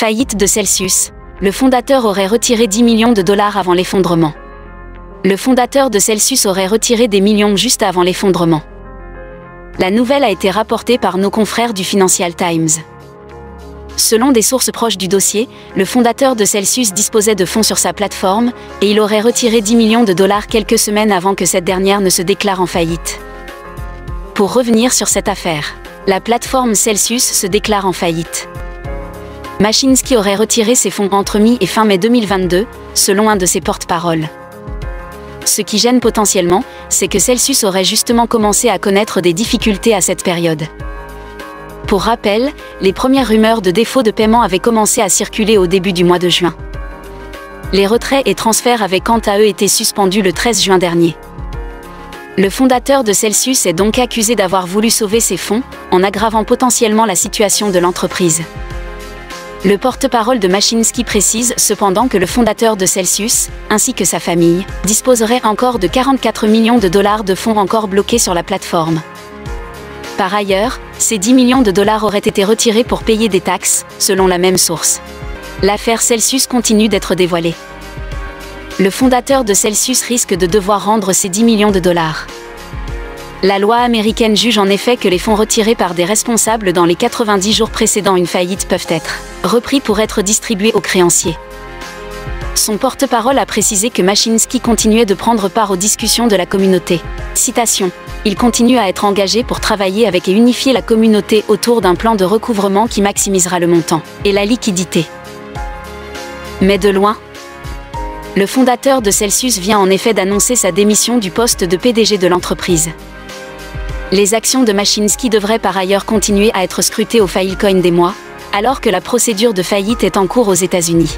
Faillite de Celsius. Le fondateur aurait retiré 10 millions de dollars avant l'effondrement. Le fondateur de Celsius aurait retiré des millions juste avant l'effondrement. La nouvelle a été rapportée par nos confrères du Financial Times. Selon des sources proches du dossier, le fondateur de Celsius disposait de fonds sur sa plateforme, et il aurait retiré 10 millions de dollars quelques semaines avant que cette dernière ne se déclare en faillite. Pour revenir sur cette affaire, la plateforme Celsius se déclare en faillite. Mashinsky aurait retiré ses fonds entre mi et fin mai 2022, selon un de ses porte-paroles. Ce qui gêne potentiellement, c'est que Celsius aurait justement commencé à connaître des difficultés à cette période. Pour rappel, les premières rumeurs de défaut de paiement avaient commencé à circuler au début du mois de juin. Les retraits et transferts avaient quant à eux été suspendus le 13 juin dernier. Le fondateur de Celsius est donc accusé d'avoir voulu sauver ses fonds, en aggravant potentiellement la situation de l'entreprise. Le porte-parole de Mashinsky précise cependant que le fondateur de Celsius, ainsi que sa famille, disposerait encore de 44 millions de dollars de fonds encore bloqués sur la plateforme. Par ailleurs, ces 10 millions de dollars auraient été retirés pour payer des taxes, selon la même source. L'affaire Celsius continue d'être dévoilée. Le fondateur de Celsius risque de devoir rendre ces 10 millions de dollars. La loi américaine juge en effet que les fonds retirés par des responsables dans les 90 jours précédant une faillite peuvent être repris pour être distribués aux créanciers. Son porte-parole a précisé que Mashinsky continuait de prendre part aux discussions de la communauté. Citation. Il continue à être engagé pour travailler avec et unifier la communauté autour d'un plan de recouvrement qui maximisera le montant et la liquidité. Mais de loin, le fondateur de Celsius vient en effet d'annoncer sa démission du poste de PDG de l'entreprise. Les actions de Mashinsky devraient par ailleurs continuer à être scrutées au Filecoin des mois, alors que la procédure de faillite est en cours aux États-Unis.